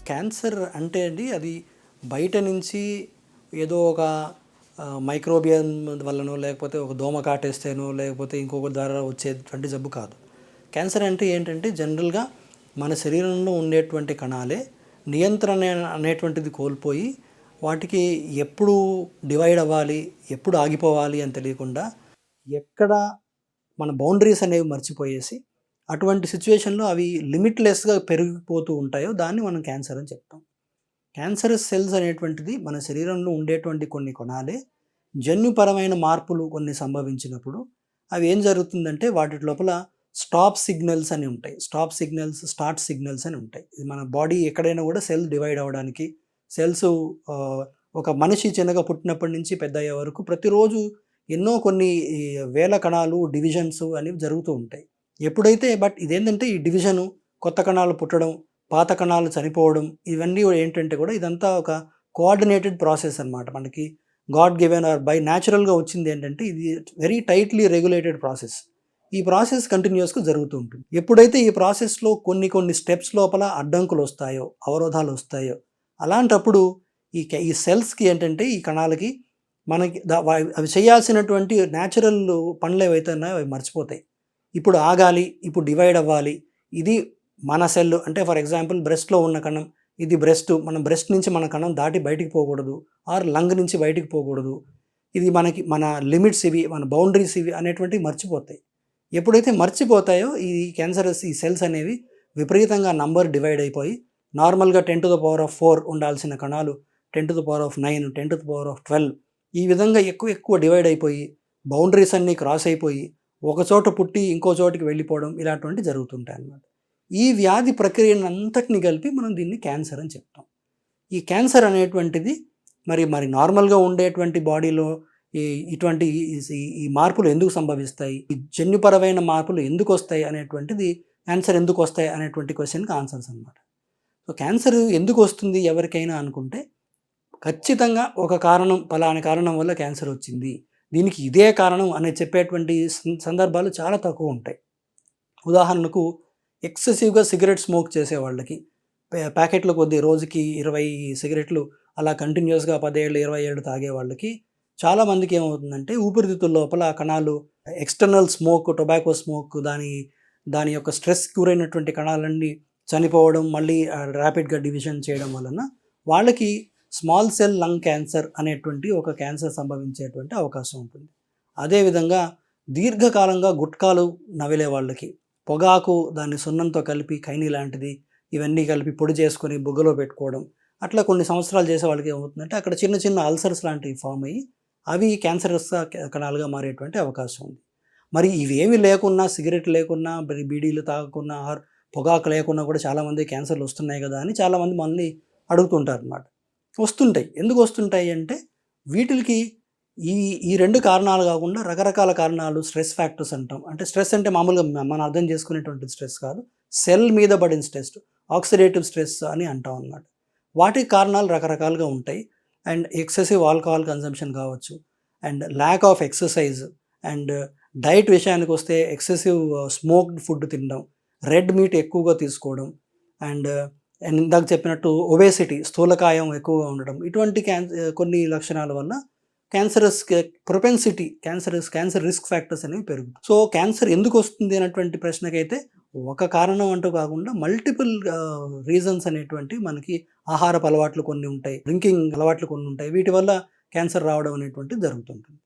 Cancer అంటే అండి అది బయట నుంచి ఏదో ఒక మైక్రోబియం వల్లనో లేకపోతే ఒక దోమ కాటేస్తేనో లేకపోతే ఇంకొక ద్వారా వచ్చేటువంటి జబ్బు కాదు. క్యాన్సర్ అంటే ఏంటంటే జనరల్గా మన శరీరంలో ఉండేటువంటి కణాలే నియంత్రణ అనేటువంటిది కోల్పోయి వాటికి ఎప్పుడు డివైడ్ అవ్వాలి, ఎప్పుడు ఆగిపోవాలి అని తెలియకుండా ఎక్కడ మన బౌండరీస్ అనేవి మర్చిపోయేసి అటువంటి సిచ్యువేషన్లో అవి లిమిట్లెస్గా పెరిగిపోతూ ఉంటాయో దాన్ని మనం క్యాన్సర్ అని చెప్తాం. క్యాన్సరస్ సెల్స్ అనేటువంటిది మన శరీరంలో ఉండేటువంటి కొన్ని కణాలే జన్యుపరమైన మార్పులు కొన్ని సంభవించినప్పుడు అవి ఏం జరుగుతుందంటే వాటి లోపల స్టాప్ సిగ్నల్స్ అని ఉంటాయి. స్టాప్ సిగ్నల్స్, స్టార్ట్ సిగ్నల్స్ అని ఉంటాయి. ఇది మన బాడీ ఎక్కడైనా కూడా సెల్ డివైడ్ అవ్వడానికి సెల్స్ ఒక మనిషి చిన్నగా పుట్టినప్పటి నుంచి పెద్ద అయ్యే వరకు ప్రతిరోజు ఎన్నో కొన్ని వేల కణాలు డివిజన్స్ అనేవి జరుగుతూ ఉంటాయి. ఎప్పుడైతే ఇదేంటంటే ఈ డివిజను, కొత్త కణాలు పుట్టడం, పాత కణాలు చనిపోవడం ఇవన్నీ ఏంటంటే కూడా ఇదంతా ఒక కోఆర్డినేటెడ్ ప్రాసెస్ అనమాట. మనకి గాడ్ గివెన్ ఆర్ బై న్యాచురల్గా వచ్చింది ఏంటంటే ఇది వెరీ టైట్లీ రెగ్యులేటెడ్ ప్రాసెస్. ఈ ప్రాసెస్ కంటిన్యూస్గా జరుగుతూ ఉంటుంది. ఎప్పుడైతే ఈ ప్రాసెస్లో కొన్ని స్టెప్స్ లోపల అడ్డంకులు వస్తాయో, అవరోధాలు వస్తాయో అలాంటప్పుడు ఈ సెల్స్కి ఏంటంటే ఈ కణాలకి మనకి అవి చేయాల్సినటువంటి న్యాచురల్ పనులు ఏవైతే ఉన్నాయో అవి మర్చిపోతాయి. ఇప్పుడు ఆగాలి, ఇప్పుడు డివైడ్ అవ్వాలి, ఇది మన సెల్. అంటే ఫర్ ఎగ్జాంపుల్ బ్రెస్ట్లో ఉన్న కణం, ఇది బ్రెస్ట్, మన బ్రెస్ట్ నుంచి మన కణం దాటి బయటికి పోకూడదు, ఆర్ లంగ్ నుంచి బయటికి పోకూడదు, ఇది మన లిమిట్స్ ఇవి, మన బౌండరీస్ ఇవి అనేటువంటివి మర్చిపోతాయి. ఎప్పుడైతే మర్చిపోతాయో ఈ సెల్స్ అనేవి విపరీతంగా నంబర్ డివైడ్ అయిపోయి నార్మల్గా 10⁴ ఉండాల్సిన కణాలు 10⁹, 10⁻12 ఈ విధంగా ఎక్కువ డివైడ్ అయిపోయి బౌండరీస్ అన్నీ క్రాస్ అయిపోయి ఒక చోట పుట్టి ఇంకో చోటికి వెళ్ళిపోవడం ఇలాంటివి జరుగుతుంటాయి అన్నమాట. ఈ వ్యాధి ప్రక్రియను అంతటిని కలిపి మనం దీన్ని క్యాన్సర్ అని చెప్తాం. ఈ క్యాన్సర్ అనేటువంటిది మరి నార్మల్గా ఉండేటువంటి బాడీలో ఇటువంటి ఈ మార్పులు ఎందుకు సంభవిస్తాయి, ఈ జన్యుపరమైన మార్పులు ఎందుకు వస్తాయి అనేటువంటిది, క్యాన్సర్ ఎందుకు వస్తాయి అనేటువంటి క్వశ్చన్కి ఆన్సర్స్ అనమాట. సో క్యాన్సర్ ఎందుకు వస్తుంది ఎవరికైనా అనుకుంటే ఖచ్చితంగా ఒక కారణం, పలానా కారణం వల్ల క్యాన్సర్ వచ్చింది, దీనికి ఇదే కారణం అని చెప్పేటువంటి సందర్భాలు చాలా తక్కువ ఉంటాయి. ఉదాహరణకు ఎక్సెసివ్గా సిగరెట్ స్మోక్ చేసే వాళ్ళకి, ప్యాకెట్ల కొద్దీ రోజుకి 20 సిగరెట్లు అలా కంటిన్యూస్గా 10 ఏళ్ళు 20 ఏళ్ళు తాగే వాళ్ళకి చాలామందికి ఏమవుతుందంటే ఊపిరితిత్తుల లోపల కణాలు ఎక్స్టర్నల్ స్మోక్, టొబాకో స్మోక్ దాని యొక్క స్ట్రెస్ గురైనటువంటి కణాలన్నీ చనిపోవడం, మళ్ళీ ర్యాపిడ్గా డివిజన్ చేయడం వలన వాళ్ళకి స్మాల్ సెల్ లంగ్ క్యాన్సర్ అనేటువంటి ఒక క్యాన్సర్ సంభవించేటువంటి అవకాశం ఉంటుంది. అదేవిధంగా దీర్ఘకాలంగా గుట్కాలు నవిలే వాళ్ళకి, పొగాకు దాన్ని సున్నంతో కలిపి ఖైనీ లాంటిది ఇవన్నీ కలిపి పొడి చేసుకొని బుగ్గలో పెట్టుకోవడం, అట్లా కొన్ని సంవత్సరాలు చేసే వాళ్ళకి ఏమవుతుందంటే అక్కడ చిన్న అల్సర్స్ లాంటివి ఫామ్ అయ్యి అవి క్యాన్సరస్ కణాలుగా మారేటువంటి అవకాశం ఉంది. మరి ఇవేమి లేకున్నా, సిగరెట్ లేకున్నా, బీడీలు తాగకున్నా, పొగాకు లేకున్నా కూడా చాలామంది క్యాన్సర్లు వస్తున్నాయి కదా అని చాలామంది మనల్ని అడుగుతుంటారు అన్నమాట. వస్తుంటాయి. ఎందుకు వస్తుంటాయి అంటే వీటికి ఈ 2 కారణాలు కాకుండా రకరకాల కారణాలు, స్ట్రెస్ ఫ్యాక్టర్స్ అంటాం. అంటే స్ట్రెస్ అంటే మామూలుగా మనం అర్థం చేసుకునేటువంటి స్ట్రెస్ కాదు, సెల్ మీద పడిన స్ట్రెస్, ఆక్సిడేటివ్ స్ట్రెస్ అని అంటాం అన్నమాట. వాటికి కారణాలు రకరకాలుగా ఉంటాయి. అండ్ ఎక్సెసివ్ ఆల్కహాల్ కన్సంప్షన్ కావచ్చు, and lack of exercise, and diet విషయానికి వస్తే ఎక్సెసివ్ స్మోక్డ్ ఫుడ్ తినడం, రెడ్ మీట్ ఎక్కువగా తీసుకోవడం, అండ్ ఇందాక చెప్పినట్టు ఒబేసిటీ, స్థూలకాయం ఎక్కువగా ఉండడం, ఇటువంటి కొన్ని లక్షణాల వల్ల cancerous propensity, cancer risk factors అనేవి పెరుగుతాయి. సో క్యాన్సర్ ఎందుకు వస్తుంది అనేటువంటి ప్రశ్నకైతే ఒక కారణం అంటూ కాకుండా మల్టిపుల్ రీజన్స్ అనేటువంటి మనకి ఆహారపు అలవాట్లు కొన్ని ఉంటాయి, డ్రింకింగ్ అలవాట్లు కొన్ని ఉంటాయి, వీటి వల్ల క్యాన్సర్ రావడం అనేటువంటిది జరుగుతుంటుంది.